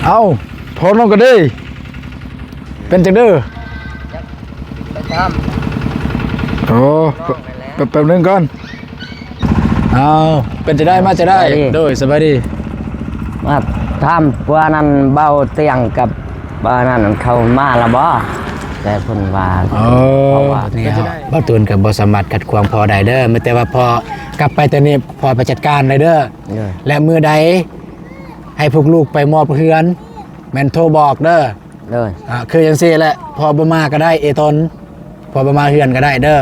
เอาพร้อมลงกันดิเป็นจังเด้อไปทโอ้แป๊บนึงก่อนเอาเป็นจะได้มาจะได้โดยสบายดีมาทำว่านั้นเบาเตียงกับว่านั้นเขามาละบ่แต่เพิ่นว่าเพราะว่าเนี่ยบ่ตูนกับบ่สามารถขัดขวางพอได้เด้อแต่ว่าพอกลับไปตอนนี้พอไปจัดการได้เด้อและมื้อใดให้พวกลูกไปมอบเฮือนแม่นโทรบอกเด้อคือจังซี่แหละพอบ่มาก็ได้เอตนพอบ่มาเฮือนก็ได้เด้อ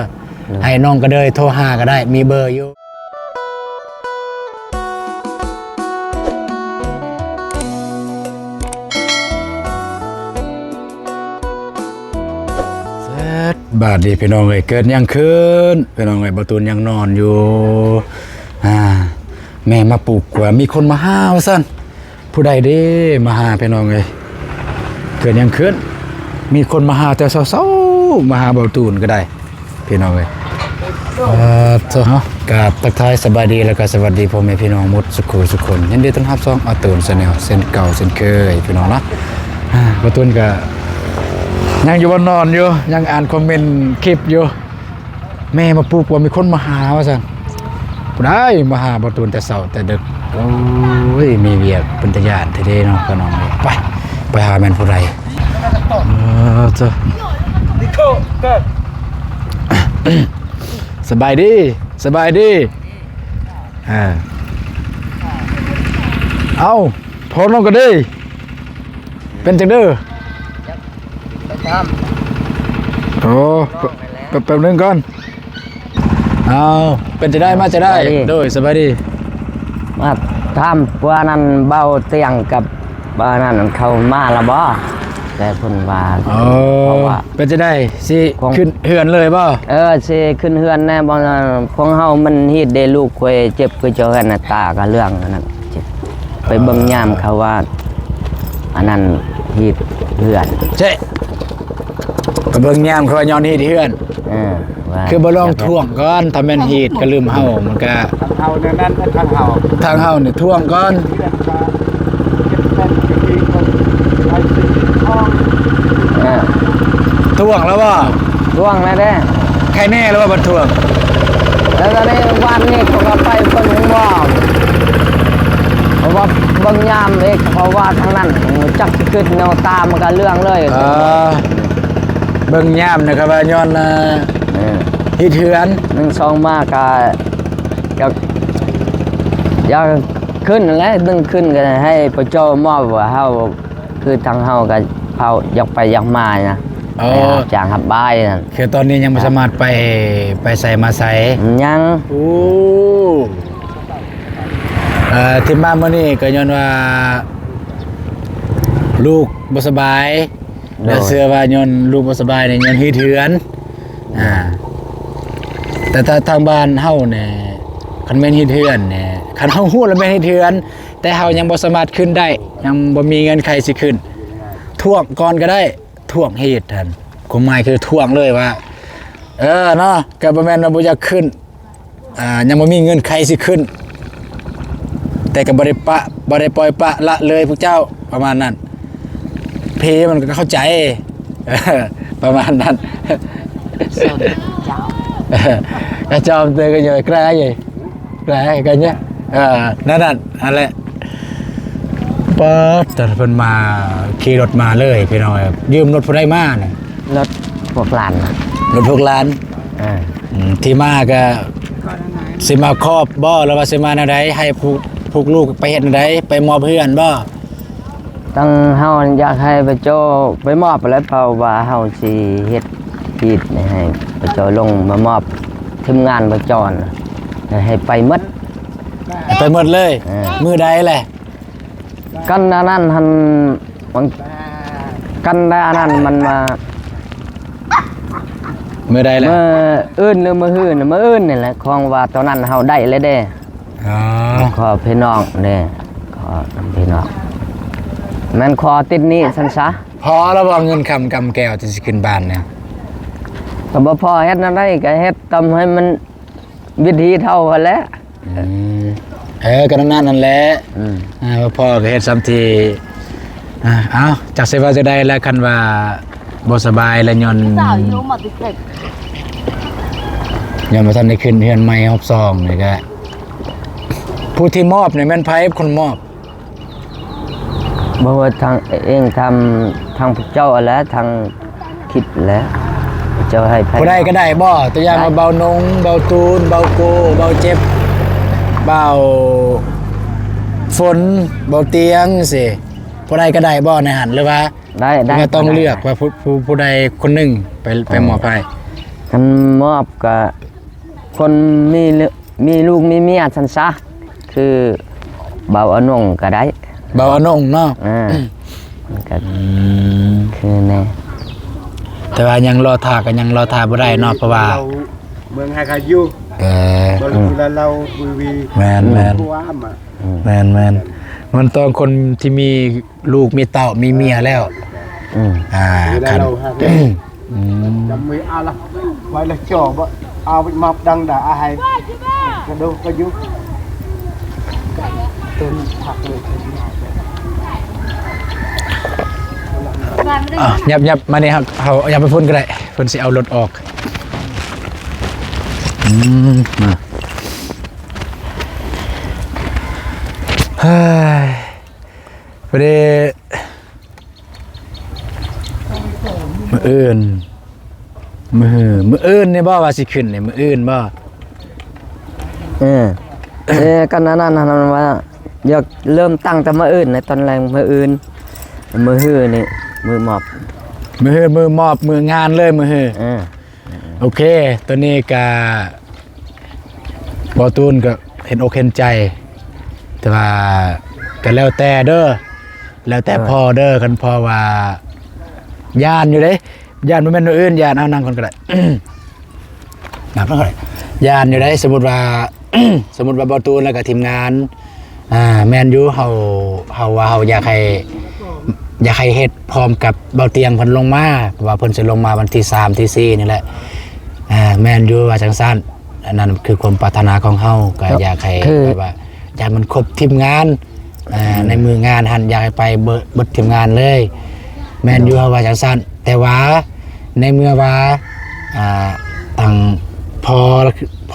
ให้น้องก็เด้อโทรหาก็ได้มีเบอร์อยู่บาดดีพี่น้องเอ้ยเกิดยังคืนพี่น้องเอ้ยบ่ตูนยังนอนอยู่แม่มาปลูกกว่ามีคนมาหาว่าซั่นผู้ใดเด้มาหาพี่น้องเอ้ยเกิดยังคืนมีคนมาหาแต่เช้าๆมาหาบ่ตูนก็ได้พี่น้องเอ้ยเฮากราบทักทายสบายดีแล้วก็สวัสดีพ่อแม่พี่น้องหมดสุขทุกคนยินดีต้อนรับช่องอาตูนแนลเส้นเก่าเส้นเคยพี่น้องเนาะบ่ตูนก็ยังอยู่บนนอนอยู่ยังอ่านคอมเมนต์คลิปอยู่แม่มาปลูกว่ามีคนมาหาว่าซั่นผู้ใดมาหาบ่ตูนแต่เช้าแต่ดึกโอ้ยมีเวียกเป็นตาญาติแท้ๆเนาะพี่น้องไปหาแม่นผู้ใดจ้ะนิโคเกิดสบายดีเอาพร้อมลงกันดิเป็นจังเด้อไปทโอ้แป๊บนึงก่อนเอาเป็นจะได้มาจะได้โดยสบายดีมาทำว่านั้นเบาเตียงกับว่านั้นเขามาละบ่แต่เพิ่นว่าเพราะว่าเป็นจะได้สิขึ้นเฮือนเลยบ่สิขึ้นเฮือนแน่บ่ของเฮามันฮีดได้ลูกควยเจ็บคือเจ้ากันน่ะตาก็เรื่องนั้นเจ็บไปเบิ่งยามเขาว่าอันนั้นฮีดเฮือนเจ๊ก็เบิ่งยามเขาย้อนฮีดเฮือนคือบ่ลองท่วงก่อนถ้าแม่นฮีดก็ลืมเฮามันก็เฮานั้นทางเฮานี่ท่วงก่อนท่วงแล้วบ่ท่วงแล้วเด้ใครแน่แล้วว่าบ่ท่วงแล้วก็ในวันนี้เขาก็ไปเพิ่นบ่เพราะว่าบางยามเอกเพราะว่าทางนั้นจักสิขึ้นแนวตามันก็เรื่องเลยเบิ่งยามนะครับว่าย้อนฮีดเฮือน1 2มาก็อยากขึ้นแล้วดึงขึ้นก็ให้ประโจมอบว่าเฮาคือทางเฮาก็เฮาอยากไปอยากมานะจางหับบายนั่นคือตอนนี้ยังไม่สามารถไปใส่มาใส่ยังที่มาเมื่อนี้ก็ย้อนว่าลูกบ่สบายและเสื้อว่าย้อนลูกบ่สบายเนี่ยย้อนฮีดเฮือนแต่ถ้าทางบ้านเฮาเนี่ยคันแม่นฮีดเฮือนเนี่ยคันเฮาฮู้แล้วแม่นฮีดเฮือนแต่เฮายังบ่สามารถขึ้นได้ยังบ่มีเงินใครสิขึ้นท่วงก่อนก็ได้ท่วงฮีดท่านความหมายคือท่วงเลยว่าเนาะก็บ่แม่นว่าบ่อยากขึ้นยังบ่มีเงินใครสิขึ้นแต่ก็บ่ได้ปล่อยปะละเลยพวกเจ้าประมาณนั้นเพมันก็เข้าใจประมาณนั้นกระจอมเตยก็อยู่ใกล้อยู่ใกล้กันเนี่ยนั่นแหละป๊ดแต่เพิ่นมาขี่รถมาเลยพี่น้องยืมรถผู้ใดมาเนี่ยรถพวกหลานรถพวกหลานที่มาก็สิมาครอบบ่แล้วว่าสิมาแนวใดให้พวกลูกไปเฮ็ดแนวใดไปมอบเพื่อนบ่ตั้งเฮาอยากให้ประโจไปมอบแล้วเพราะว่าเฮาสิเฮ็ดฮีดให้ประโจลงมามอบทีมงานประจรให้ไปหมดเลยมื้อใดแหละกันนั้นหันกันได้นั้นมันมาเมื่อใดแหละเมื่ออื่นหรือเมื่อหื้อเมื่ออื่นนี่แหละของว่าตอนนั้นเฮาได้เลยเด้ขอพี่น้องเด้ขอพี่น้องมันขอติดนี้ซั่นซะพอแล้วบ่เงินคำกำแก้วจะสิขึ้นบ้านเนี่ยก็บ่พอเฮ็ดนั่นได้ก็เฮ็ดทำให้มันวิธีเท่ากันแล้วก็นั่นแหละพ่อก็เฮ็ดซ้ำที่ เอาจากเสว่าจะได้แล้วคันว่าบ่สบายแล้วย้อน สาวอยู่มาติดเก็บ ย้อนบ่ทันได้ขึ้นเฮือนใหม่รอบ2นี่ก็ผู้ที่มอบนี่แม่นไผคนมอบ บ่ว่าทางเองทำทางพระเจ้าและทางคิดและพระเจ้าให้ไผ ผู้ใดก็ได้บ่ตัวอย่างว่าเบานงเบาตูนเบาโกเบาเจ็บเบาฝนเบาเตียงสิผู้ใดก็ได้บ่ในหันหรือว่า ได้ ก็ต้องเลือกว่าผู้ใดคนหนึงไปมอบให้ คันมอบก็คนมีลูกมีเมียซั่นซะคือเบาอนงก็ได้ เบาอนงเนาะ มันก็คือแน่ แต่ว่ายังรอท่าก็ยังรอท่าบ่ได้เนาะเพราะว่า เมืองไฮคายุ เออบ ริเวณเราวี แม่น ผู้ว่ามา แม่นมันต้องคนที่มีลูกมีเต้ามีเมียแล้ว อืม คัน เราฮะจำไม่เอาละไว้ละจ่อบ่เอาไปมับดังด่าอะไรกระโดดกระยุกเต็มผักเลย ยับมานี่ครับเฮาอย่าไปพ่นก็ได้เพิ่นสิเอารถออกมาเฮ้ยพอดีมื้ออื่นนี่บ่ว่าสิขึ้นนี่มื้ออื่นบ่ กันนั้นว่าอยากเริ่มตั้งแต่มื้ออื่นในตอนแรงมื้ออื่นมื้อฮื้อนี่มื้อมอบ มือมอบมืองานเลยมือฮือ อ่า โอเคตัวนี้ก็บอตูนก็เห็นอกเห็นใจ แต่ว่าก็แล้วแต่เด้อแล้วแต่พ่อเด้อกันพ่อว่าย่านอยู่เด้ย่านบ่แม่นอื่นย่านเอานั่งก่อนก็ได้ นั่งก่อนก็ได้ย่านอยู่ได้สมมุติว่า สมมุติว่าบอตูนแล้วก็ทีมงานแม่นอยู่เฮาว่าเฮาอยากให้เฮ็ดพร้อมกับเบาเตียงเพิ่นลงมาเพราะว่าเพิ่นสิลงมาวันที่3ที่4นี่แหละแม่นอยู่ว่าจังซั่นอันนั้นคือความปรารถนาของเฮาก็อยากให้แบบว่าอยากมันครบทีมงานในมืองานหันอยากให้ไปเบิดทีมงานเลย แม่นอยู่ว่าจังซั่นแต่ว่าในเมื่อว่าทางพ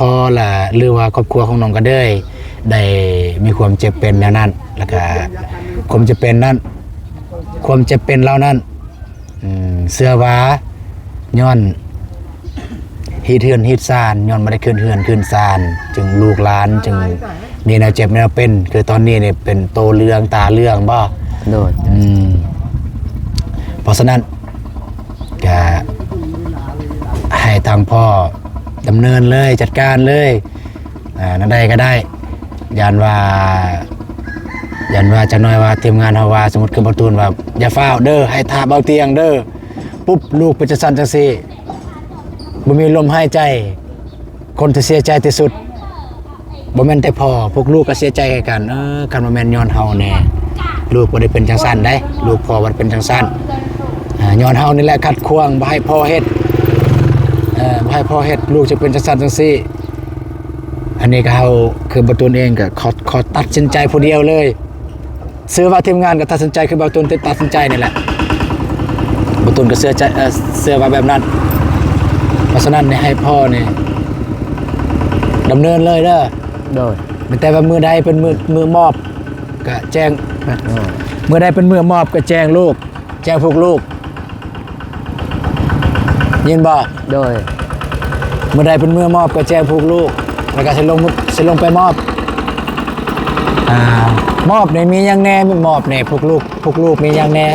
อละหรือว่าครอบครัวของน้องก็เด้ยได้มีความเจ็บเป็นแนวนั้นแล้วก็ความจะเป็นนั้นความจะเป็นเรานั้นเสื้อว่าย้อนฮีดเฮือนฮีดซานย้อนมาได้ขึ้นเฮือนขึ้นซานจึงลูกหลานจึงมีแนวเจ็บแนวเป็นคือตอนนี้เนี่ยเป็นโตเรื่องตาเรื่องบ่ โดย เพราะฉะนั้นก็ให้ทางพ่อดำเนินเลยจัดการเลยนั่นใดก็ได้ยันว่าจะน้อยว่าทีมงานเฮาว่าสมมุติคือประตูนว่าอย่าฟ้าวเด้อให้ทาเบาเตียงเด้อปุ๊บลูกเป็นจังซั่นจังซี่บ่มีลมหายใจคนที่เสียใจที่สุดบ่แม่นแต่พ่อพวกลูกก็เสียใจกันกันบ่แม่นย้อนเฮาแน่ลูกบ่ได้เป็นจังซั่นได้ลูกพ่อบ่ได้เป็นจังซั่นย้อนเฮานี่แหละขัดขวางบ่ให้พ่อเฮ็ดบ่ให้พ่อเฮ็ดลูกจะเป็นจังซั่นจังซี่อันนี้ก็เฮาคือประตูนเองก็ขอตัดสินใจผู้เดียวเลยซื้อว่าทีมงานก็ตัดสินใจคือประตูนตัดสินใจนี่แหละประตูนก็เสื้อว่าแบบนั้นเพราะฉะนั้นเนี่ยให้พ่อเนี่ยดำเนินเลยเด้อ โดย แต่ว่ามือใดเป็นมือมอบก็แจ้งมือใดเป็นมือมอบก็แจ้งลูกแจ้งพวกลูกยินบ่ โดย มือใดเป็นมือมอบก็แจ้งพวกลูกแล้วก็สิลงไปมอบมอบเนี่ยมีอย่างแน่มอบเนี่ยพวกลูกมีอย่างแน่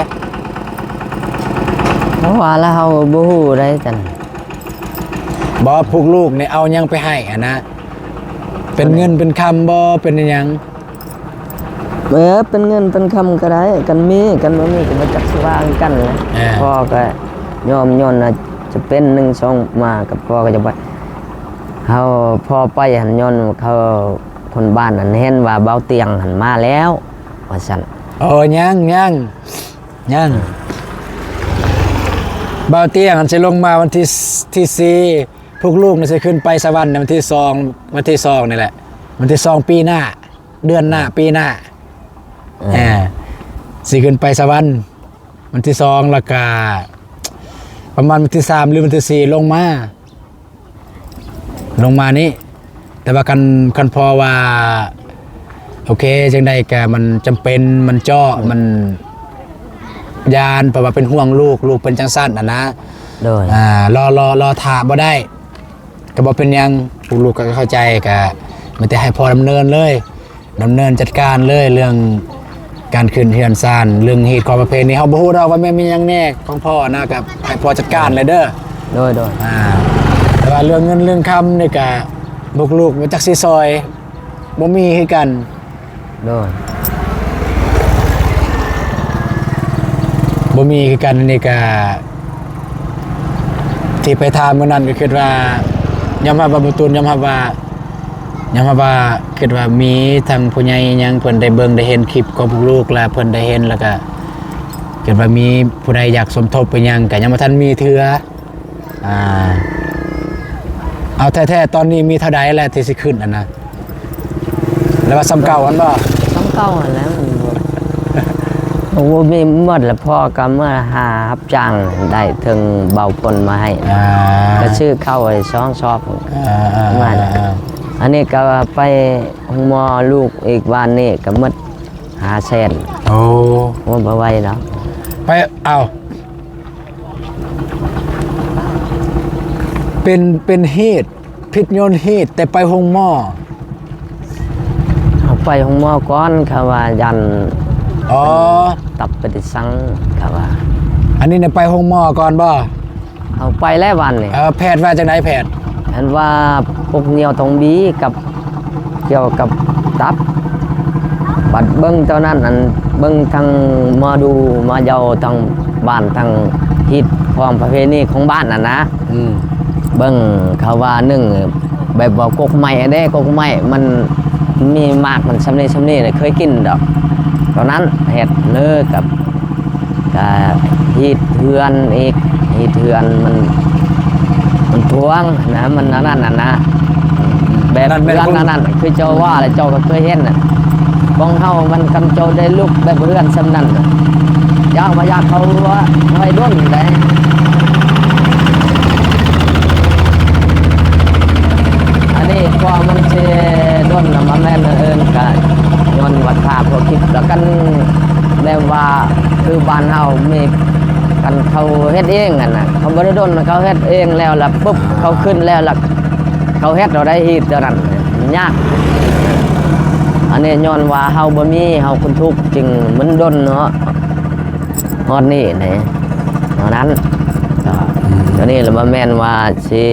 เพราะว่าแล้วเฮาบ่ฮู้ได้จัง บ่พวกลูกเนี่ยเอายังไปให้นะ เป็นเงินเป็นคำบ่เป็นหยัง เป็นเงินเป็นคำก็ได้กันมีกันบ่มีก็บ่จักสิว่ากันแหละพ่อก็ยอมย้อนน่ะจะเป็น1 2มากับพ่อก็จะว่าเฮาพ่อไปหันย้อนเขาคนบ้านนั่นเห็นว่าเบาเตียงหันมาแล้วว่าซั่น ยังบ่าวเตี้ยงสิลงมาวันที่4พวกลูกนี่สิขึ้นไปสวรรค์ในวันที่2นี่แหละวันที่2ปีหน้าเดือนหน้าปีหน้า สิขึ้นไปสวรรค์วันที่2แล้วก็ประมาณวันที่3หรือวันที่4ลงมานี้แต่ว่ากันพอว่าโอเคจังใดก็มันจำเป็นมันเจาะมันยานเพราะว่าเป็นห่วงลูกเป็นจังสั้นนะ โดย รอถาบ่ได้ก็บ่เป็นหยังลูกก็เข้าใจก็มันจะให้พอดำเนินจัดการเลยเรื่องการขึ้นเฮือนซ่านเรื่องเหตุความประเพณีเฮาบ่ฮู้ดอกว่าแม่มีหยังแน่ของพ่อนะกับให้พ่อจัดการเลยเด้อ โดย แต่ว่าเรื่องเงินเรื่องคำนี่ก็ลูกๆบ่จักสิซอยบ่มีคือกัน โดย บ่มีคือกันนี่ก็ที่ไปถามมื้อนั้นก็คิดว่ายอมรับว่าบ่ตูนยอมรับว่าคิดว่ามีทางผู้ใหญ่ยังเพิ่นได้เบิ่งได้เห็นคลิปของพวกลูกแล้วเพิ่นได้เห็นแล้วก็คิดว่ามีผู้ใดอยากสมทบไปยังก็ยังบ่ทันมีเทื่อเอาแท้ๆตอนนี้มีเท่าใดแล้วที่สิขึ้นอันน่ะแล้วว่าซ้ำเก่าอันบ่ ต้องเก้าหั่นแหล้วมันโอ้มีหมดแล้วพ่อก็มาหารับจ้างได้ถึงเบาปนมาให้ก็ชื่อเข้าไอ้ช่องชอบมาอันนี้ก็ไปห้องหมอลูกอีกวันนี้ก็หมด500,000 โอ้ ว่าบ่ไหวแล้ว ไปเอาเป็นเหตุพิษโยนเหตุแต่ไปห้องหม้อ เอาไปห้องหมอก่อนเขาว่ายัน อ๋อ ตับปฏิสังเขาว่า อันนี้เนี่ยไปห้องหม้อก่อนบ่ เอาไปแล้ววันนี่ แพทย์ว่าจังไดแพทย์ เห็นว่าพวกเหนียวทองบีกับเกี่ยวกับตับบัดเบิ้งเท่านั้นอันเบิ้งทางมาดูมาเยาทางบ้านทางฮิตความประเพณีของบ้านน่ะนะเบิ้งเขาว่านึ่งแบบว่ากกไม้อันนี้กกไม้มันมีมากมันสำนี่เลยเคยกินดอกตอนนั้นเห็ดเนื้อกับฮีดเทือนอีกฮีดเทือนมันทวงนะมันนั่นน่ะนะแบบเรื่องนั่นคือเจ้าว่าอะไรเจ้าก็เคยเห็นน่ะบ้องเฮามันกำโจได้ลูกแบบเรื่องสำนันยากมายากเขาว่าไว้ด้นเลยอันนี้พอมันเชด้นมาแม่นเอิญกันย้อนวัดท่าพวกคิดแล้วกันแบบว่าคือบ้านเฮามีกันเขาเฮ็ดเองอ่ะนะเขาบริดลเขาเฮ็ดเองแล้วล่ะปุ๊บเขาขึ้นแล้วล่ะเขาเฮ็ดเราได้ฮีดเท่านั้นยากอันนี้ย้อนว่าเฮาบ่มีเฮาคนทุกข์จึงมันดนเนาะฮอดนี่นี่เท่านั้นตอนนี้เราบ่แม่นว่าสิ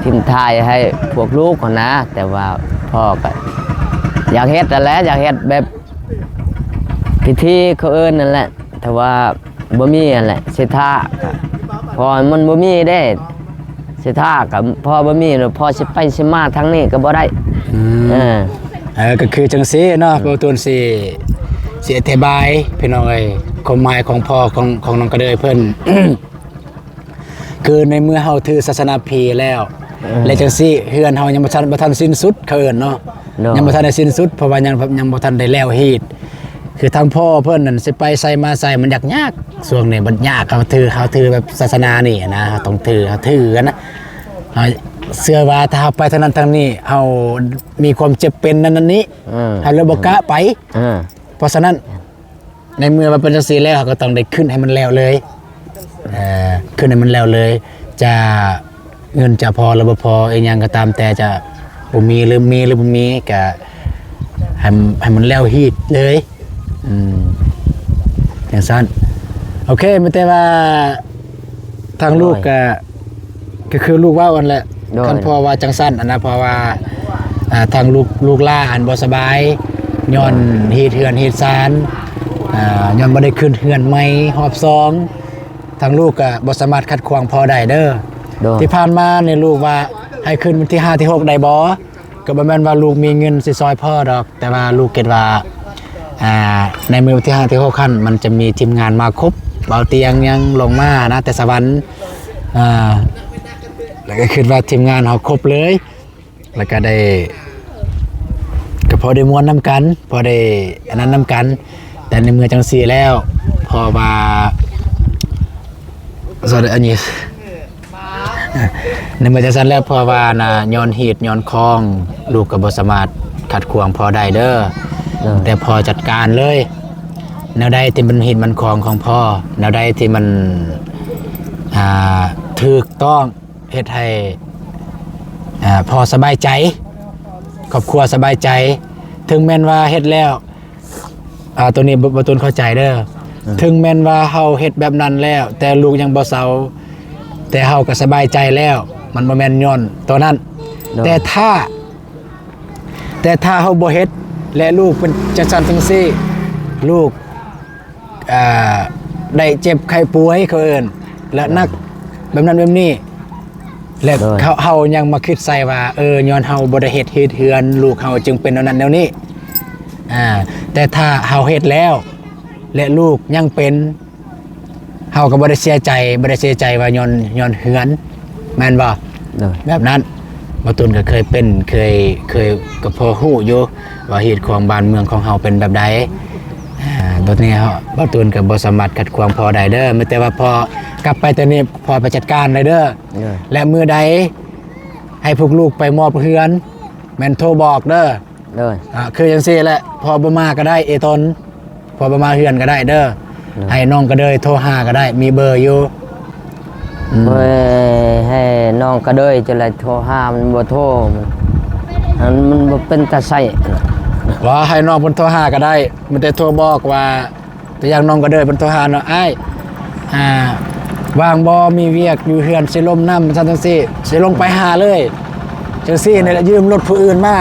ทิมทายให้พวกลูกก่อนนะแต่ว่าพ่อก็อยากเฮ็ดนั่นแหละอยากเฮ็ดแบบพิธีเขาเอิ้นนั่นแหละแต่ว่าบ่มีนั่นแหละเสถาพอมันบ่มีได้เสถากับพอบ่มีพอสิไปสิมาทางนี้ก็บ่ได้ก็คือจังซี่เนาะบ่ตูนสิอธิบายพี่น้องเอ้ยความหมายของพ่อของน้องกระเดยเพิ่น คือในเมื่อเฮาถือศาสนาพีแล้วและจังซี่เฮือนเฮายังบ่ทันสิ้นสุดเขาเอิ้นเนาะยังบ่ทันได้สิ้นสุดเพราะว่ายังบ่ทันได้แล้วฮีดคือทางพ่อเพิ่นนั่นสิไปใส่มาใส่มันยากช่วงนี้มันยากเขาถือแบบศาสนานี่นะต้องถือกันนะเสื้อว่าถ้าไปทางนั้นทางนี้เฮามีความเจ็บเป็นนั้นนี้เฮาเลยบ่กล้าไปเพราะฉะนั้นในเมื่อมันเป็นจังซี่แล้วก็ต้องได้ขึ้นให้มันแล้วเลยขึ้นให้มันแล้วเลยจะเงินจะพอหรือบ่พออีหยังก็ตามแต่จะบ่มีหรือบ่มีก็ให้มันแล้วฮีดเลยอย่างสั้นโอเคไม่แต่ว่าทางลูกก็คือลูกว่าวันแหละคันพอว่าจังสั้นอันนะเพราะว่าทางลูกล่าอันบ่สบายย้อนฮีดเฮือนฮีดซานย้อนบ่ได้ขึ้นเฮือนใหม่รอบ2ทางลูกก็บ่สามารถขัดขวางพอได้เด้อที่ผ่านมาเนี่ยลูกว่าให้ขึ้นวันที่5ที่6ได้บ่ก็บ่แม่นว่าลูกมีเงินสิซอยพ่อดอกแต่ว่าลูกเก็ดว่าในมือที่5ที่6ขั้นมันจะมีทีมงานมาครบเบาเตียงยังลงมานะแต่สวรรค์แล้วก็คิดว่าทีมงานเขาครบเลยแล้วก็ได้ก็พอได้มวนน้ำกันพอได้อันนั้นน้ำกัน แต่ในเมื่อจังซี่แล้วพอว่าสวัสดีอันนี้ในเมื่อจังซั่นแล้วพอว่าน่ะย้อนเหตุย้อนคองลูกก็บ่สามารถขัดขวางพอได้เด้อ โดย แต่พอจัดการเลยแนวใดที่มันเหตุมันคองของพ่อแนวใดที่มันถูกต้องเฮ็ดให้พอสบายใจครอบครัวสบายใจถึงแม้นว่าเฮ็ดแล้วตัวนี้บ่ตุนเข้าใจเด้อถึงแม้นว่าเฮาเฮ็ดแบบนั้นแล้วแต่ลูกยังบ่เซาแต่เฮาก็สบายใจแล้วมันบ่แม่นย้อนตัวนั้น แต่ถ้าเฮาบ่เฮ็ดและลูกเป็นจังซั่นจังซี่ลูกได้เจ็บไข้ป่วยเขาเอิ้นและนักแบบนั้นแบบนี้และเฮายังมาคิดใส่ว่าย้อนเฮาบ่ได้เฮ็ดเฮือนลูกเฮาจึงเป็นแนวนั้นแนวนี้แต่ถ้าเฮาเฮ็ดแล้วและลูกยังเป็นเฮาก็บ่ได้เสียใจว่าย้อนเฮือนแม่นบ่ โดย แบบนั้นบ่ตุนก็เคยเป็นเคยก็พอฮู้อยู่ว่าเหตุของบ้านเมืองของเฮาเป็นแบบใดตอนนี้บ่ตุนก็บ่สามารถขัดขวางพอได้เด้อแม้แต่ว่าพอกลับไปตอนนี้พอไปจัดการได้เด้อ โดย และมื้อใดให้พวกลูกไปมอบเฮือนแม่นโทรบอกเด้อ โดย คือจังซี่แหละพอบ่มาก็ได้ตนพอบ่มาเฮือนก็ได้เด้อให้น้องก็เด้อโทรหาก็ได้มีเบอร์อยู่ เพื่อให้น้องก็เลยจะเลยโทรหามันบ่โทรมันบ่เป็นตาใส่ ว่าให้น้องเพิ่นโทรหาก็ได้มันแต่โทรบอกว่าแต่อย่างน้องก็เด้อเพิ่นโทรหาเนาะอ้ายว่างบ่มีเวียกอยู่เฮือนสิลมน้ำซั่นจังซี่สิลงไปหาเลยจังซี่นี่แหละยืมรถผู้อื่นมา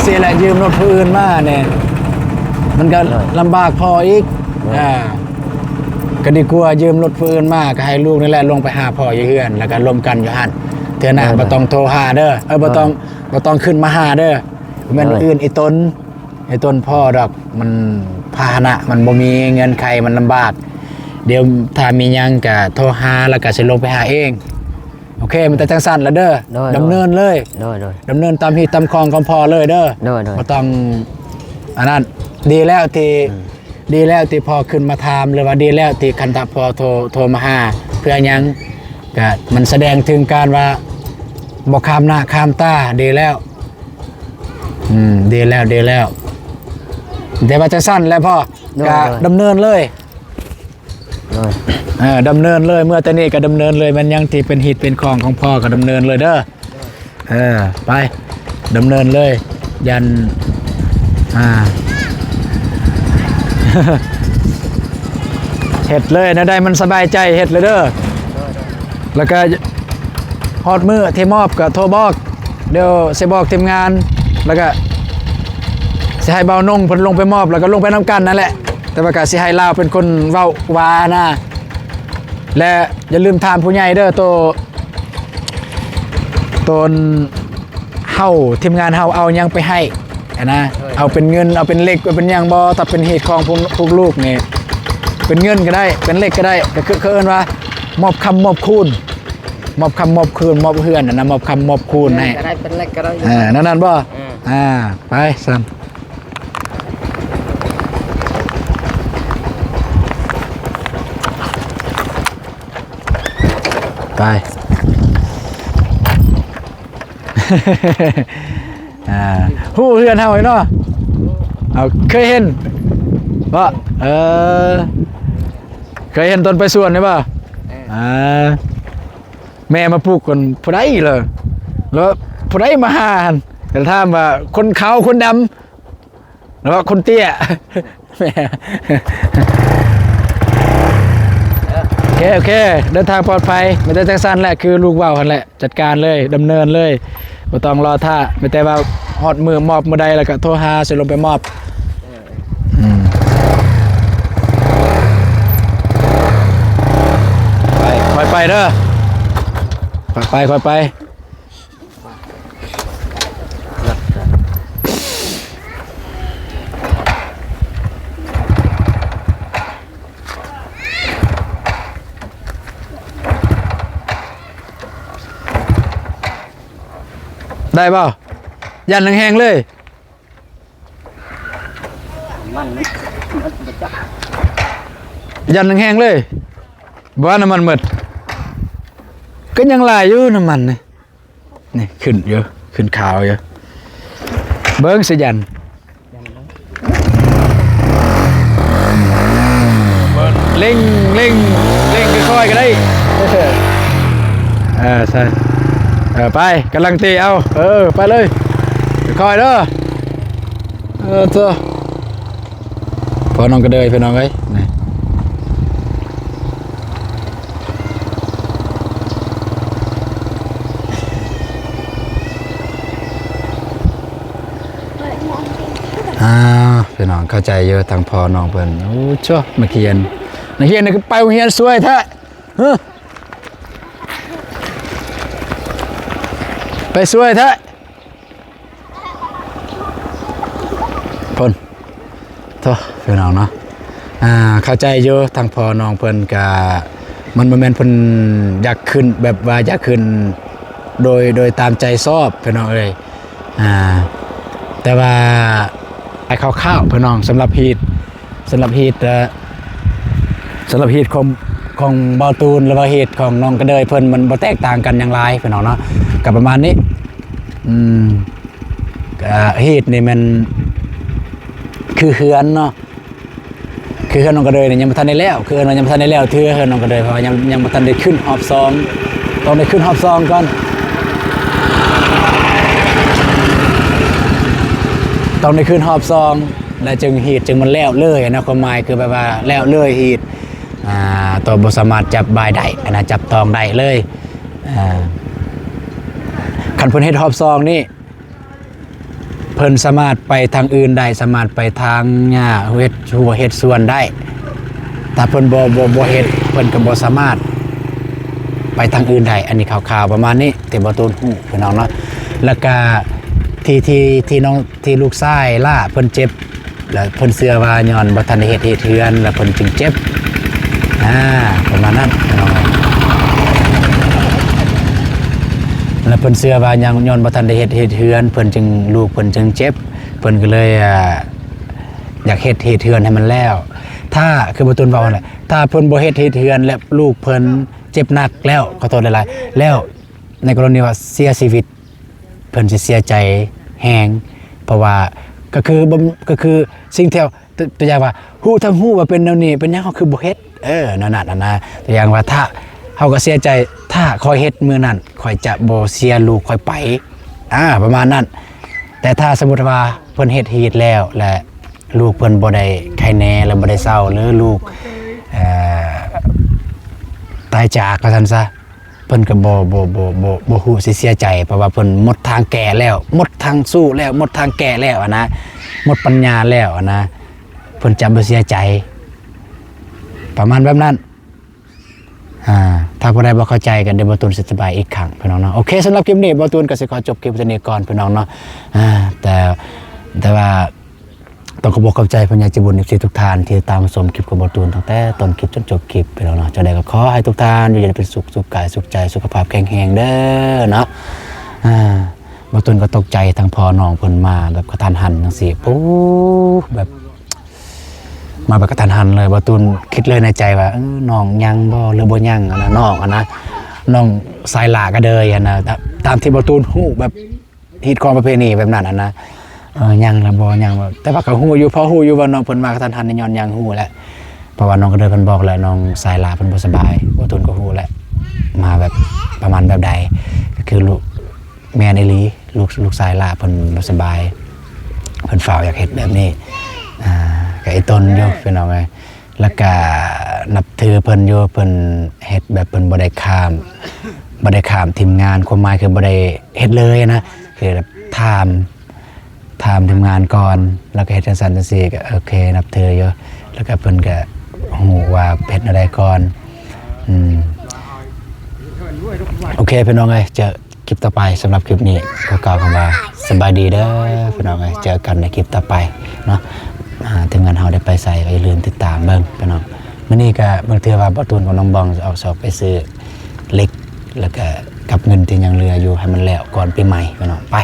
สิแหละยืมรถผู้อื่นมาเนี่ยมันก็ลำบากพออีกก็ดีกว่ายืมรถผู้อื่นมาก็ให้ลูกนี่แหละลงไปหาพ่ออยู่เฮือนแล้วก็รวมกันอยู่หั่นเทื่อหน้าบ่ต้องโทรหาเด้อบ่ต้องขึ้นมาหาเด้อแม่นอื่นไอ้ต้นพ่อดอกมันพาหนะมันบ่มีเงินไขมันลำบากเดี๋ยวถ้ามีหยังก็โทรหาแล้วก็สิลงไปหาเองโอเคมันแต่จังซั่นละเด้อดำเนินเลย โดย ดำเนินตามที่ตามคลองของพ่อเลยเด้อ โดย บ่ต้องอันนั้นดีแล้วที่พ่อขึ้นมาถามหรือว่าดีแล้วที่คันตาพ่อโทรมาหาเพื่อหยังก็มันแสดงถึงการว่าบ่ข้ามหน้าข้ามตาดีแล้วดีแล้วแต่ว่าจะสั้นแล้วพ่อก็ดำเนินเลย โดย ดำเนินเลยเมื่อตอนนี้ก็ดำเนินเลยมันยังที่เป็นหิตเป็นของของพ่อก็ดำเนินเลยเด้อไปดำเนินเลยยันเฮ็ดเลยนะได้มันสบายใจเฮ็ดเลยเด้อแล้วก็ฮอดมือที่มอบก็โทรบอกเดี๋ยวสิบอกทีมงานแล้วก็สิให้เบานงเพิ่นลงไปมอบแล้วก็ลงไปนำกันนั่นแหละแต่ว่าก็สิให้ลาวเป็นคนเว้าวานะและอย่าลืมถามผู้ใหญ่เด้อตนเฮาทีมงานเฮาเอายังไปให้นะเอาเป็นเงินเอาเป็นเหล็กเอาเป็นหยังบ่ถ้าเป็นเหตุของพวกลูกนี่เป็นเงินก็ได้เป็นเหล็กก็ได้ก็คือเอิ้นว่ามอบคำมอบคูณมอบคำมอบคืนมอบเฮือนนะมอบคำมอบคูณให้ ก็ได้เป็นเล็กก็ได้ นั่นบ่ไปซ้ำไปฮู้เฮือนเฮาไอ้เนาะเอาเคยเห็นบ่เคยเห็นตอนไปสวนนี่บ่แม่มาปลูกคนผู้ใดเลยแล้วผู้ใดมาหาหั่นแต่ถามว่าคนขาวคนดำแล้วว่าคนเตี้ยแม่โอเคเดินทางปลอดภัยไม่ได้จังซั่นแหละคือลูกว่าวหั่นแหละจัดการเลยดำเนินเลยบ่ต้องรอท่าไม่แต่ว่าฮอดมือมอบมื้อใดแล้วก็โทรหาสิลงไปมอบไปเด้อค่อยไปได้เปล่ายันแห้งๆเลย มันบ่จัก ยันแห้งๆเลยบ่ว่าน้ำมันหมดก็ยังหลายอยู่น้ำมันนี่ขึ้นเยอะขึ้นขาวเยอะเบิ้งสิยันเร่งค่อยๆก็ได้ใช่ไปกำลังตีเอาไปเลยค่อยๆเด้อเจ้าพอน้องก็เดยไปน้องไว้นี่พี่น้องเข้าใจเยอะทางพอน้องเพิ่นโอ้ชั่วนักเรียนนี่คือไปโรงเรียนสวยแท้ไปสวยแท้เพิ่นโธ่พี่น้องเนาะเข้าใจเยอะทางพอน้องเพิ่นก็มันบ่แม่นเพิ่นอยากขึ้นแบบว่าอยากขึ้นโดยตามใจชอบพี่น้องเอ้ยแต่ว่าคร่าวๆพี่น้องสำหรับฮีตของเบาตูนหรือว่าฮีตของน้องกระเดยเพิ่นมันบ่แตกต่างกันอย่างไรพี่น้องเนาะกับประมาณนี้ฮีตนี่มันคือเฮือนเนาะคือเฮือนน้องกระเดยเนี่ยยังบ่ทันได้แล้วคือเรายังบ่ทันได้แล้วเทื่อเฮือนน้องกระเดยเพราะยังบ่ทันได้ขึ้นหอบซองต้องได้ขึ้นหอบซองก่อนต้องได้ขึ้นหอบซองและจึงฮีตจึงมันแล้วเลยนะความหมายคือแบบว่าแล้วเลยฮีตตัวบ่สามารถจับบายได้นะจับตองได้เลยคันเพิ่นเฮ็ดหอบซองนี่เพิ่นสามารถไปทางอื่นได้สามารถไปทางหญ้าเฮ็ดสวนได้แต่เพิ่นบ่เฮ็ดเพิ่นก็บ่สามารถไปทางอื่นได้อันนี้ข่าวๆประมาณนี้ที่บ่ตูนฮู้พี่น้องเนาะแล้วก็ที่น้องที่ลูกชายล่าเพิ่นเจ็บแล้วเพิ่นเชื่อว่าย้อนบ่ทันได้เฮ็ดเฮือนแล้วเพิ่นจึงเจ็บประมาณนั้นแล้วเพิ่นเชื่อว่าย้อนบ่ทันได้เฮ็ดเฮือนเพิ่นจึงลูกเพิ่นจึงเจ็บเพิ่นก็เลยอยากเฮ็ดเฮือนให้มันแล้วถ้าคือบ่ตูนเว้าแหละถ้าเพิ่นบ่เฮ็ดเฮือนและลูกเพิ่นเจ็บหนักแล้วขอโทษหลายๆแล้วในกรณีว่าเสียชีวิตเพิ่นสิเสียใจแฮงเพราะว่าก็คือสิ่งที่ตัวอย่างว่าฮู้ทั้งฮู้ว่าเป็นแนวนี้เป็นหยังเฮาคือบ่เฮ็ดนั่นน่ะตัวอย่างว่าถ้าเฮาก็เสียใจถ้าคอยเฮ็ดมื้อนั้นคอยจะบ่เสียลูกคอยไปประมาณนั้นแต่ถ้าสมมุติว่าเพิ่นเฮ็ดแล้วและลูกเพิ่นบ่ได้ไข้แน่แล้วบ่ได้เศร้าหรือลูกตายจากว่าซั่นซะเพิ่นก็บ่ฮู้สิเสียใจเพราะว่าเพิ่นหมดทางแก่แล้วหมดทางสู้แล้วหมดทางแก่แล้วนะหมดปัญญาแล้วนะเพิ่นจะบ่เสียใจประมาณแบบนั้นถ้าผู้ใดบ่เข้าใจกันเดี๋ยวบ่ตูนสิอธิบายอีกครั้งพี่น้องเนาะโอเคสำหรับคลิปนี้บ่ตูนก็สิขอจบคลิปนี้ก่อนพี่น้องเนาะแต่ว่าต้องขอบอกขอบใจพญาจิบุญอีกทีทุกท่านที่ตามชมคลิปของบ่ตูนตั้งแต่ต้นคลิปจนจบคลิปพี่น้องเนาะจะได้ก็ขอให้ทุกท่านอยู่เย็นเป็นสุขกายสุขใจสุขภาพแข็งแรงเด้อเนาะบ่ตูนก็ตกใจทางพ่อน้องเพิ่นมาแบบกระทันหันจังซี่ปุ๊บแบบมาแบบกระทันหันเลยบ่ตูนคิดเลยในใจว่าน้องยังบ่หรือบ่ยังนะน้องน้องสายหลาก็เดยนะตามที่บ่ตูนฮู้แบบฮิตของประเพณีแบบนั้นนะยังละบ่ยังบ่แต่ว่าก็ฮู้อยู่พอฮู้อยู่ว่าน้องเพิ่นมากระทันหันย้อนยังฮู้แหละเพราะว่าน้องก็เดินเพิ่นบอกแล้วน้องสายหลาเพิ่นบ่สบายบ่ตูนก็ฮู้แหละมาแบบประมาณแบบใดก็คือลูกแม่นอีหลีลูกสายหลาเพิ่นบ่สบายเพิ่นฝ้าวอยากเฮ็ดแบบนี้ก็ไอ้ต้นอยู่พี่น้องเอ้ยแล้วก็นับถือเพิ่นอยู่เพิ่นเฮ็ดแบบเพิ่นบ่ได้ข้ามทีมงานความหมายคือบ่ได้เฮ็ดเลยนะคือแบบถามทีมงานก่อนแล้วก็เฮ็ดจังซั่นจังซี่ก็โอเคนับถืออยู่แล้วก็เพิ่นก็ฮู้ว่าเฮ็ดอะไรก่อนโอเคพี่น้องเอ้ยเจอคลิปต่อไปสำหรับคลิปนี้ก็กล่าวคำว่าสบายดีเด้อพี่น้องเอ้ยเจอกันในคลิปต่อไปเนาะถึงงานเฮาได้ไปใส่ก็อย่าลืมติดตามเบิ่งพี่น้องมื้อนี้ก็บางเทื่อว่าบ่ตูนกับน้องบองจะเอาสอบไปซื้อเหล็กแล้วก็กับเงินที่ยังเหลืออยู่ให้มันแล้วก่อนปีใหม่พี่น้องไป